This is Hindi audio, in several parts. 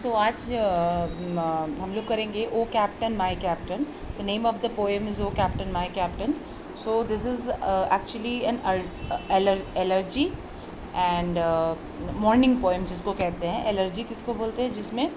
सो आज हम लोग करेंगे O captain my captain. The name of the poem is O captain my captain. So this is actually an elegy and mourning poem जिसको कहते हैं. एलर्जी किसको बोलते हैं? जिसमें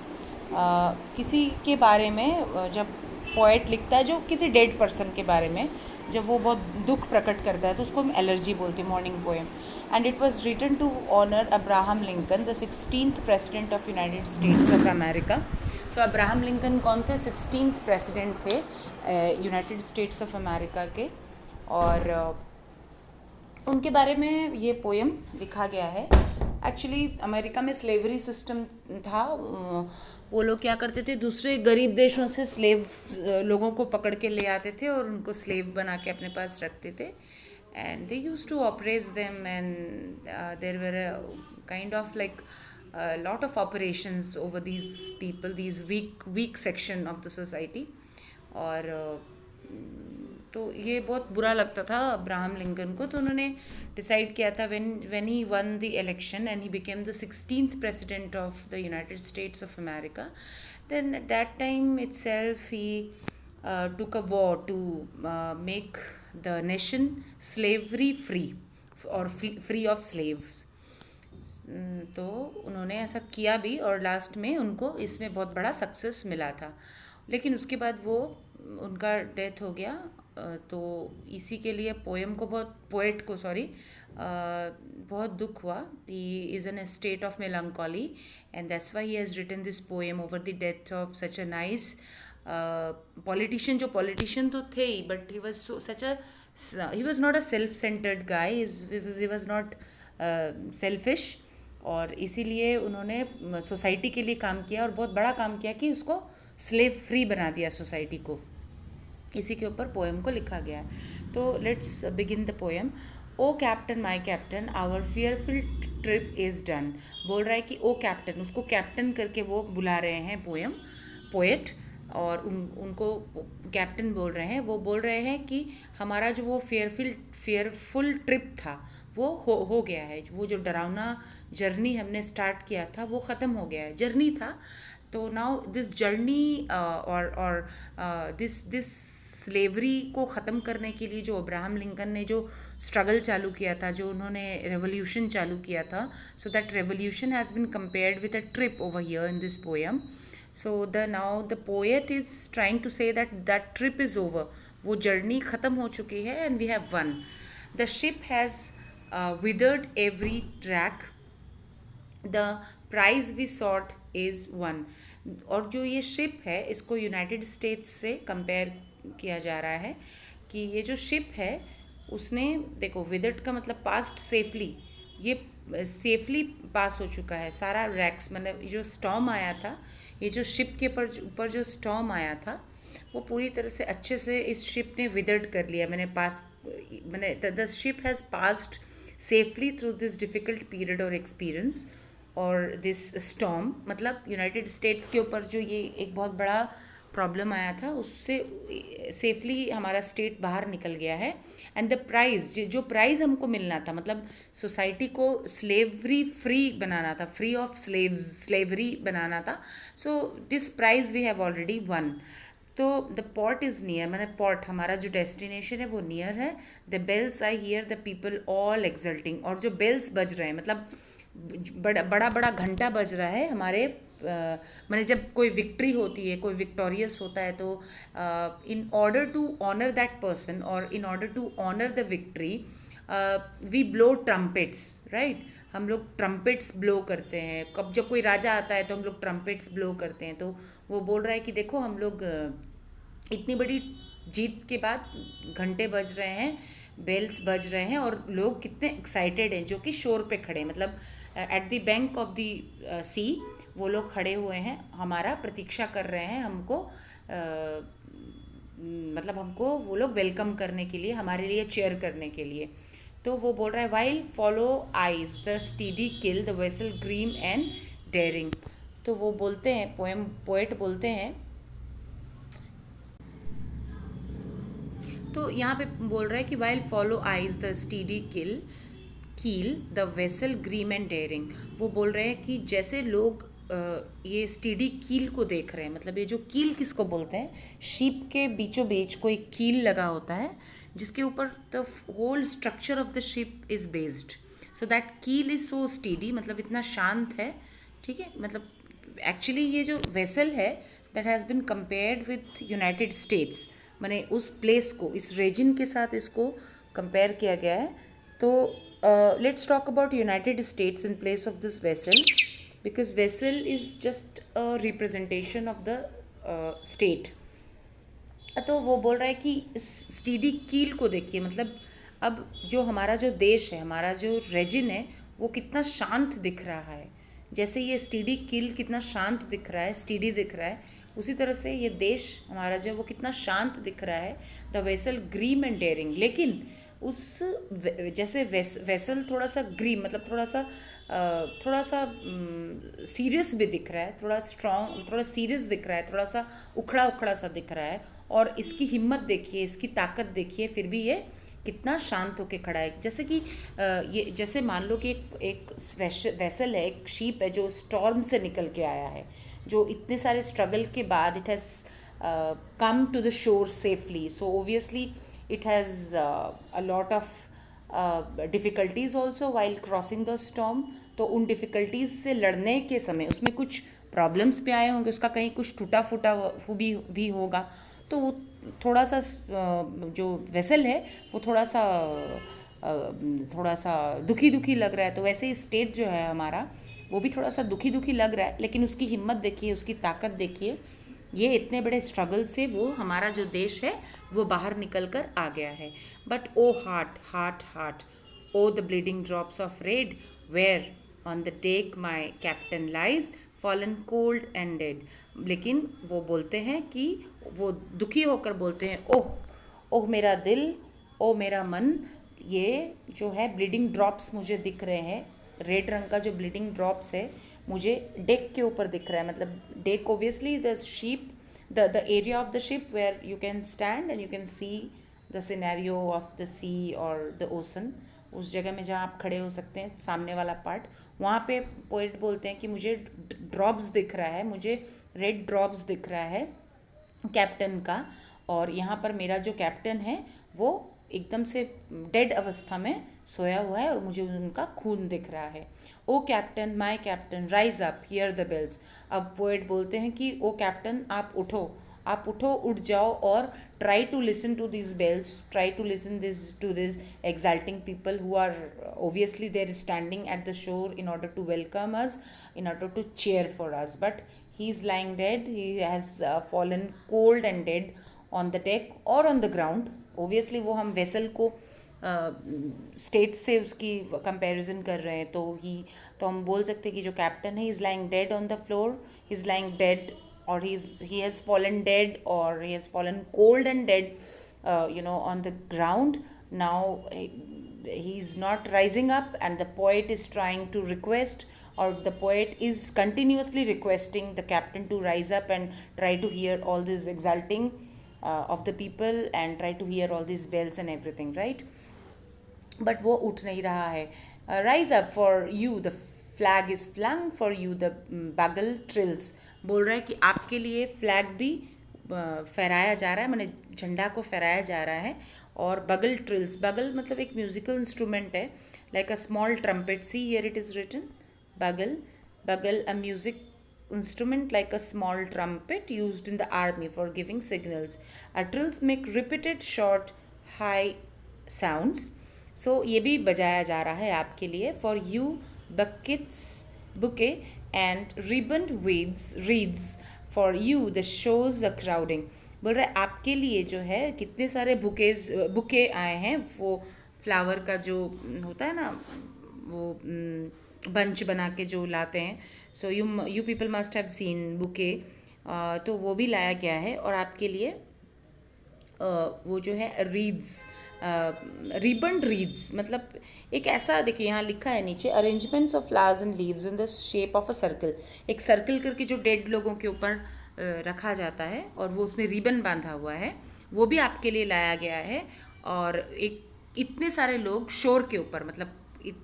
किसी के बारे में जब पोएट लिखता है जो किसी डेड पर्सन के बारे में, जब वो बहुत दुख प्रकट करता है तो उसको हम एलर्जी बोलते हैं, mourning poem. And it was written to honour Abraham Lincoln, the 16th president of United States of America. So Abraham Lincoln कौन थे? 16th प्रेसिडेंट थे यूनाइटेड स्टेट्स ऑफ अमेरिका के. और उनके बारे में ये पोएम लिखा गया है. एक्चुअली अमेरिका में स्लेवरी सिस्टम था. वो लोग क्या करते थे, दूसरे गरीब देशों से स्लेव लोगों को पकड़ के ले आते थे और उनको स्लेव बना के अपने पास रखते थे. And they use to operate them and there were kind of like lot of operations over these people, these weak section of the society. और तो ये बहुत बुरा लगता था अब्राहम लिंकन को. तो उन्होंने डिसाइड किया था when he won the election and he became the 16th president of the United States of America, then at that time itself he took a war to make the nation slavery free or free of slaves. तो उन्होंने ऐसा किया भी और लास्ट में उनको इसमें बहुत बड़ा सक्सेस मिला था. लेकिन उसके बाद वो उनका डेथ हो गया. तो इसी के लिए पोएट को बहुत दुख हुआ. He is in a state of melancholy and that's why he has written this poem over the death of such a nice politician. जो पॉलिटिशियन तो थे ही, but he was he was not a self centered guy. He was not selfish. और इसीलिए उन्होंने सोसाइटी के लिए काम किया और बहुत बड़ा काम किया कि उसको स्लेव फ्री बना दिया सोसाइटी को. इसी के ऊपर पोएम को लिखा गया है. तो let's begin the poem. O captain my captain, our fearful trip is done. बोल रहा है कि ओ कैप्टन, उसको कैप्टन करके वो बुला रहे हैं पोएट. और उनको कैप्टन बोल रहे हैं. वो बोल रहे हैं कि हमारा जो वो फेयरफुल ट्रिप था वो हो गया है. वो जो डरावना जर्नी हमने स्टार्ट किया था वो ख़त्म हो गया है. जर्नी था. तो नाउ दिस जर्नी और दिस स्लेवरी को ख़त्म करने के लिए जो अब्राहम लिंकन ने जो स्ट्रगल चालू किया था, जो उन्होंने रेवोल्यूशन चालू किया था, so that revolution has been compared with a trip over here in this poem. So now the poet is trying to say that trip is over. वो जर्नी ख़त्म हो चुकी है and we have won. The ship has withered every track. The prize we sought is won. और जो ये शिप है इसको यूनाइटेड स्टेट्स से कंपेयर किया जा रहा है कि ये जो शिप है उसने, देखो विदर्ड का मतलब पास्ट सेफली, ये सेफली पास हो चुका है. सारा रैक्स मतलब जो स्टॉर्म आया था, ये जो शिप के ऊपर जो स्टॉर्म आया था वो पूरी तरह से अच्छे से इस शिप ने विदर्ड कर लिया. मैंने the ship has passed safely through this difficult period और एक्सपीरियंस और दिस स्टॉर्म. मतलब यूनाइटेड स्टेट्स के ऊपर जो ये एक बहुत बड़ा प्रॉब्लम आया था उससे सेफली हमारा स्टेट बाहर निकल गया है. एंड द प्राइज़, जो प्राइज़ हमको मिलना था, मतलब सोसाइटी को स्लेवरी फ्री बनाना था, फ्री ऑफ स्लेवरी बनाना था. So this prize we have already won. तो द पॉट इज़ नियर, मैंने पॉट हमारा जो डेस्टिनेशन है वो नियर है. The bells I hear the people all exulting. और जो बेल्स बज रहे हैं मतलब बड़ा बड़ा घंटा बज रहा है हमारे मैंने जब कोई विक्ट्री होती है, कोई विक्टोरियस होता है, तो in order to honour that person और in order to honour the victory we blow trumpets, right. हम लोग ट्रम्पेट्स ब्लो करते हैं. कब जब कोई राजा आता है तो हम लोग ट्रम्पेट्स ब्लो करते हैं. तो वो बोल रहा है कि देखो हम लोग इतनी बड़ी जीत के बाद घंटे बज रहे हैं, बेल्स बज रहे हैं और लोग कितने एक्साइटेड हैं, जो कि शोर पे खड़े, मतलब at the bank of the sea वो लोग खड़े हुए हैं, हमारा प्रतीक्षा कर रहे हैं, हमको मतलब हमको वो लोग वेलकम करने के लिए, हमारे लिए चेयर करने के लिए. तो वो बोल रहा है while follow eyes the steady keel the vessel grim and daring. तो वो बोलते हैं, पोएट बोलते हैं, तो यहाँ पे बोल रहा है कि while follow eyes the steady keel the vessel grim and daring. वो बोल रहे हैं कि जैसे लोग ये स्टीडी कील को देख रहे हैं, मतलब ये जो कील किसको बोलते हैं, शीप के बीचों बीच कोई कील लगा होता है जिसके ऊपर the whole structure of the ship is based, so that keel is so steady, मतलब इतना शांत है, ठीक है। मतलब एक्चुअली ये जो वेसल है that has been compared with United states, मैंने उस प्लेस को, इस रीजन के साथ इसको कंपेयर किया गया है। तो let's talk about United states in place of this vessel, because vessel is just a representation of the state. तो वो बोल रहा है कि इस स्टीडी कील को देखिए, मतलब अब जो हमारा जो देश है, हमारा जो रीजन है, वो कितना शांत दिख रहा है। जैसे ये स्टीडी कील कितना शांत दिख रहा है, स्टीडी दिख रहा है, उसी तरह से ये देश हमारा जो है वो कितना शांत दिख रहा है। The vessel grim and daring, लेकिन उस जैसे वेसल थोड़ा सा ग्रीम, मतलब थोड़ा सा सीरियस भी दिख रहा है, थोड़ा स्ट्रॉन्ग, थोड़ा सीरियस दिख रहा है, थोड़ा सा उखड़ा उखड़ा सा दिख रहा है, और इसकी हिम्मत देखिए, इसकी ताकत देखिए, फिर भी ये कितना शांत होके खड़ा है। जैसे कि ये जैसे मान लो कि एक वेसल है, एक शीप है जो स्टॉर्म से निकल के आया है, जो इतने सारे स्ट्रगल के बाद it has come to the shore safely, so obviously it has a lot of difficulties also while crossing the storm. तो उन डिफ़िकल्टीज़ से लड़ने के समय उसमें कुछ प्रॉब्लम्स भी आए होंगे, उसका कहीं कुछ टूटा फूटा भी होगा, तो वो थोड़ा सा जो वेसल है वो थोड़ा सा दुखी दुखी लग रहा है। तो वैसे ही स्टेट जो है हमारा, वो भी थोड़ा सा दुखी दुखी लग रहा है, लेकिन उसकी हिम्मत देखिए, उसकी ताकत देखिए, ये इतने बड़े स्ट्रगल से वो हमारा जो देश है वो बाहर निकल कर आ गया है। But O heart heart heart, O the bleeding drops of red, where on the deck my captain lies fallen cold and dead. लेकिन वो बोलते हैं कि वो दुखी होकर बोलते हैं, ओह ओह मेरा दिल, ओह मेरा मन, ये जो है ब्लीडिंग ड्रॉप्स मुझे दिख रहे हैं, रेड रंग का जो ब्लीडिंग ड्रॉप्स है मुझे डेक के ऊपर दिख रहा है। मतलब deck obviously the ship, the area of the ship where you can stand and you can see the scenario of the sea और द ओशन, उस जगह में जहाँ आप खड़े हो सकते हैं, सामने वाला पार्ट, वहाँ पे पोइट बोलते हैं कि मुझे ड्रॉप्स दिख रहा है, मुझे रेड ड्रॉप्स दिख रहा है कैप्टन का, और यहाँ पर मेरा जो कैप्टन है वो एकदम से डेड अवस्था में सोया हुआ है और मुझे उनका खून दिख रहा है। O captain my captain rise up hear the bells. अब पोएट बोलते हैं कि ओ कैप्टन आप उठो, आप उठो, उठ जाओ, और try to listen to this bells, try to listen to this exalting people who are obviously they're standing at the shore in order to welcome us, in order to cheer for us, but he is lying dead, he has fallen cold and dead on the deck or on the ground। obviously वो हम वेसल को स्टेट से उसकी कंपैरिजन कर रहे हैं, तो हम बोल सकते हैं कि जो कैप्टन है is lying dead on the floor, is lying dead, or he has fallen dead, or he has fallen cold and dead, on the ground. Now he is not rising up, and the poet is trying to request, or the poet is continuously requesting the captain to rise up and try to hear all this exulting of the people, and try to hear all these bells and everything, right? But वो उठ नहीं रहा है। Rise up for you the flag is flung, for you the bugle trills. बोल रहा है कि आपके लिए फ्लैग भी फहराया जा रहा है, मैंने झंडा को फहराया जा रहा है, और बगल ट्रिल्स, बगल मतलब एक म्यूजिकल इंस्ट्रूमेंट है, like a small trumpet, see here it is written bugle, bugle a music instrument like a small trumpet used in the army for giving signals. Trills make repeated short high sounds. So ये भी बजाया जा रहा है आपके लिए। For you buckets bouquet and ribboned reeds, for you the shows a crowding। बोल रहा है आपके लिए जो है कितने सारे बुके आए हैं, वो फ्लावर का जो होता है ना, वो बंच बना के जो लाते हैं, so you people must have seen bouquet, तो वो भी लाया गया है। और आपके लिए वो जो है रीड्स, रिबन्ड रीड्स, मतलब एक ऐसा, देखिए यहाँ लिखा है नीचे, arrangements of flowers and leaves in the shape of a circle, एक सर्कल करके जो डेड लोगों के ऊपर रखा जाता है और वो उसमें रिबन बांधा हुआ है, वो भी आपके लिए लाया गया है। और एक इतने सारे लोग शोर के ऊपर, मतलब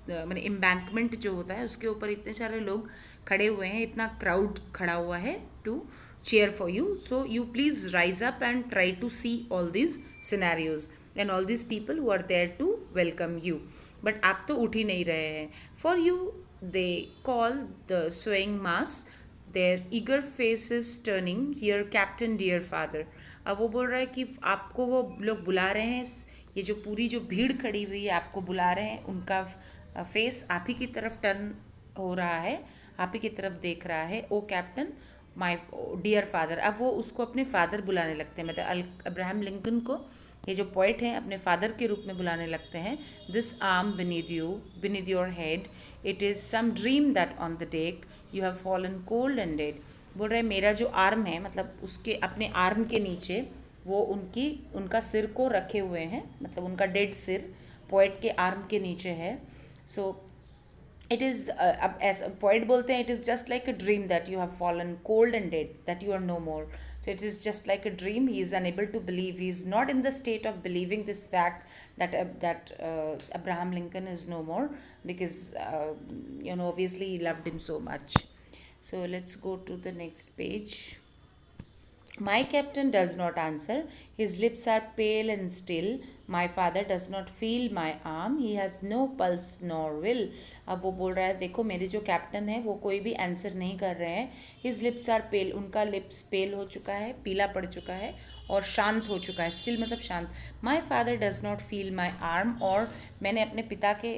मैंने एम्बैंकमेंट जो होता है उसके ऊपर इतने सारे लोग खड़े हुए हैं, इतना क्राउड खड़ा हुआ है to cheer for you. So you please rise up and try to see all these scenarios and all these people who are there to welcome you. But आप तो उठ ही नहीं रहे हैं. For you they call the swaying mass, their eager faces turning, here captain dear father. अब वो बोल रहा है कि आपको वो लोग बुला रहे हैं, ये जो पूरी जो भीड़ खड़ी हुई है आपको बुला रहे हैं, उनका फेस आप ही की तरफ टर्न हो रहा है, आप ही की तरफ देख रहा है. O captain my dear father. अब वो उसको अपने फादर बुलाने लगते हैं, मतलब अब्राहम लिंकन को ये जो पोइट हैं अपने फादर के रूप में बुलाने लगते हैं. This arm beneath your head, it is some dream that on the deck you have fallen cold and dead. बोल रहे मेरा जो आर्म है, मतलब उसके अपने आर्म के नीचे वो उनका सिर को रखे हुए हैं, मतलब उनका डेड सिर पोइट के आर्म के नीचे है. सो it is अब as poet बोलते हैं, it is just like a dream that you have fallen cold and dead, that you are no more. So it is just like a dream. He is unable to believe, he is not in the state of believing this fact that Abraham Lincoln is no more, because obviously he loved him so much. So let's go to the next page. My captain does not answer. His lips are pale and still. My father does not feel my arm. He has no pulse nor will. अब वो बोल रहा है, देखो मेरे जो कैप्टन है वो कोई भी आंसर नहीं कर रहे हैं. His lips are pale. उनका लिप्स पेल हो चुका है, पीला पड़ चुका है और शांत हो चुका है. स्टिल मतलब शांत. My father does not feel my arm. और मैंने अपने पिता के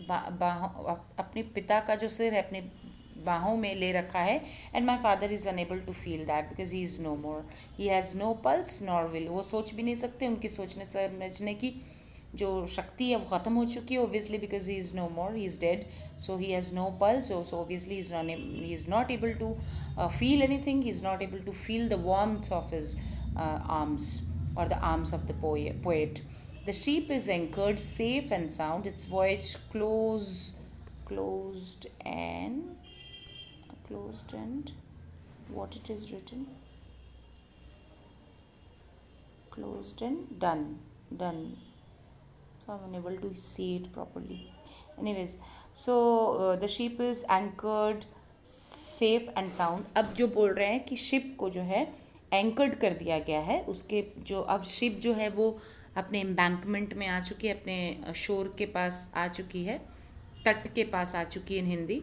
अपने पिता का जो सिर है अपने बाहों में ले रखा है. And my father is unable to feel that because he is no more. He has no pulse nor will. वो सोच भी नहीं सकते, उनकी सोचने समझने की जो शक्ति है वो ख़त्म हो चुकी है, obviously because he is no more, he is dead. So he has no pulse. So obviously he is not able to feel anything. He is not able to feel the warmth of his arms or the arms of the poet. The ship is anchored safe and sound, its voyage closed and what it is written, closed and done. So I'm unable to see it properly. Anyways, so the ship is anchored safe and sound. अब जो बोल रहे हैं कि शिप को जो है एंकर्ड कर दिया गया है, उसके जो अब शिप जो है वो अपने एम्बैंकमेंट में आ चुकी है, अपने शोर के पास आ चुकी है, तट के पास आ चुकी है इन हिंदी.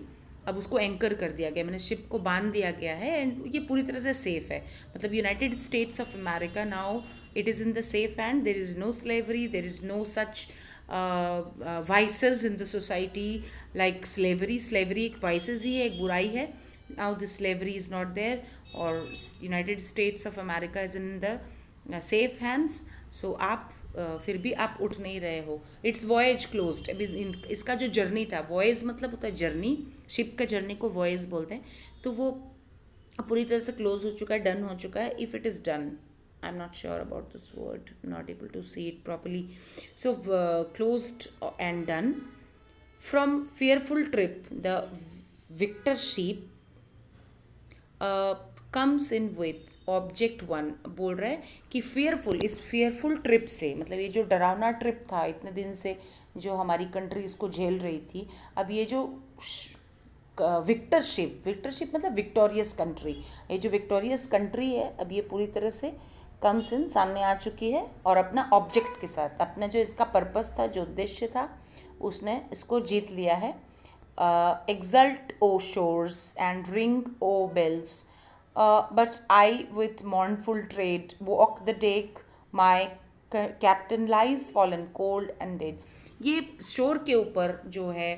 अब उसको एंकर कर दिया गया, मैंने शिप को बांध दिया गया है एंड ये पूरी तरह से सेफ़ है. मतलब United States of America now it is in the safe hand. There is no slavery, there is no such vices in the society like slavery. Slavery एक वाइसेस ही है, एक बुराई है. Now this slavery is not there और United States of America is in the safe hands. So आप फिर भी आप उठ नहीं रहे हो. It's voyage closed. अभी इसका जो जर्नी था, वॉयज मतलब होता है जर्नी, शिप का जर्नी को वॉयज बोलते हैं. तो वो पूरी तरह से क्लोज हो चुका है, डन हो चुका है. If it is done, I am not sure about this word, not able to see it properly. So closed and done. From fearful trip the victor ship comes in with object won. बोल रहा है कि फेयरफुल, इस फेयरफुल ट्रिप से, मतलब ये जो डरावना ट्रिप था इतने दिन से जो हमारी कंट्री इसको झेल रही थी, अब ये जो विक्टरशिप मतलब विक्टोरियस कंट्री, ये जो विक्टोरियस कंट्री है अब ये पूरी तरह से कम्स इन, सामने आ चुकी है और अपना ऑब्जेक्ट के साथ, अपना जो इसका पर्पस था, जो उद्देश्य था, उसने इसको जीत लिया है. Exult O shores and ring O bells, but I with mournful tread walk the deck, my captain lies fallen cold and dead. ये शोर के ऊपर जो है,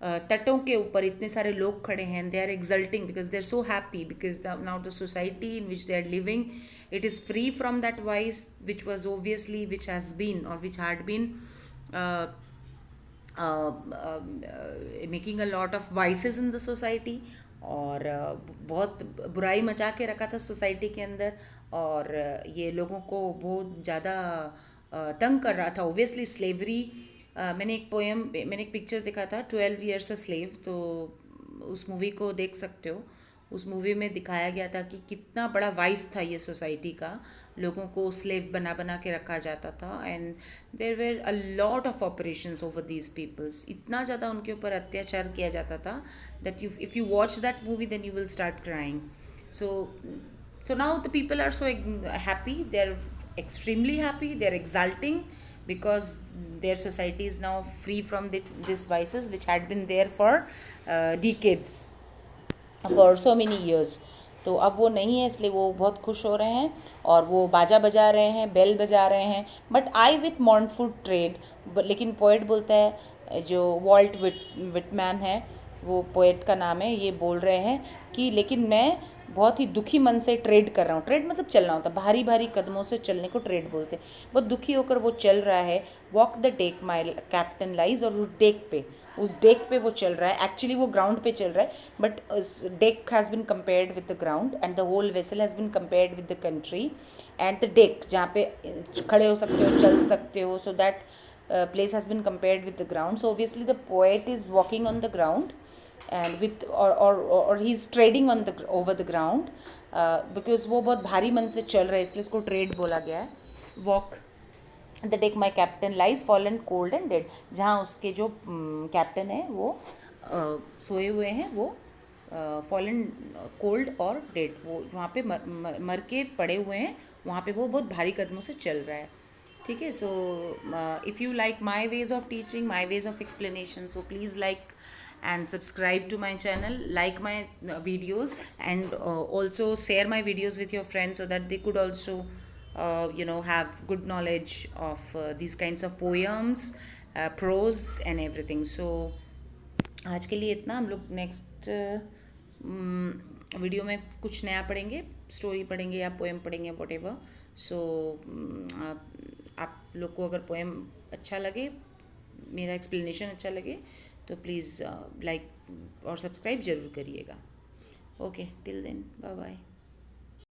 तटों के ऊपर इतने सारे लोग खड़े हैं. They are exulting because they are so happy because now the society in which they are living, it is free from that vice which was obviously which has been और which had been making a lot of vices in the society. और बहुत बुराई मचा के रखा था सोसाइटी के अंदर और ये लोगों को बहुत ज़्यादा तंग कर रहा था. ओबियसली स्लेवरी, मैंने एक पिक्चर देखा था 12 Years a Slave, तो उस मूवी को देख सकते हो. उस मूवी में दिखाया गया था कि कितना बड़ा वाइस था ये सोसाइटी का, लोगों को स्लेव बना बना के रखा जाता था, and there were a lot of operations over these peoples, इतना ज़्यादा उनके ऊपर अत्याचार किया जाता था that you if you watch that movie then you will start crying. So now the people are so happy, they're extremely happy, they're exulting because their society is now free from these vices which had been there for decades, for so many years. तो अब वो नहीं है, इसलिए वो बहुत खुश हो रहे हैं और वो बाजा बजा रहे हैं, बेल बजा रहे हैं. बट आई विथ मॉर्नफुल ट्रेड, लेकिन पोइट बोलता है, जो वॉल्ट विटमैन है, वो पोएट का नाम है, ये बोल रहे हैं कि लेकिन मैं बहुत ही दुखी मन से ट्रेड कर रहा हूँ. ट्रेड मतलब चलना होता है, भारी भारी कदमों से चलने को ट्रेड बोलते हैं. बहुत दुखी होकर वो चल रहा है. Walk the deck my captain lies, और उस डेक पे वो चल रहा है. एक्चुअली वो ग्राउंड पे चल रहा है, but deck has been compared with the ground and the whole vessel has been compared with the country. And the deck जहाँ पे खड़े हो सकते हो, चल सकते हो, so that place has been compared with the ground. So obviously the poet is walking on the ground and with or he's trading on the over the ground, because वो बहुत भारी मन से चल रहा है, इसलिए इसको ट्रेड बोला गया है. Walk the deck my captain lies fallen cold and dead, जहाँ उसके जो कैप्टन है वो सोए हुए हैं, वो फॉलन कोल्ड और डेड, वो वहाँ पे मर के पड़े हुए हैं, वहाँ पे वो बहुत भारी कदमों से चल रहा है. ठीक है. So if you like my ways of teaching, my ways of explanation, so please like and subscribe to my channel, like my videos, and also share my videos with your friends so that they could also have good knowledge of these kinds of poems, prose and everything. So आज के लिए इतना. हम लोग नेक्स्ट वीडियो में कुछ नया पढ़ेंगे, स्टोरी पढ़ेंगे या पोएम पढ़ेंगे, वट एवर. सो आप लोग को अगर पोएम अच्छा लगे, मेरा एक्सप्लेनेशन अच्छा लगे, तो प्लीज़ लाइक और सब्सक्राइब ज़रूर करिएगा. Okay, till then, bye bye.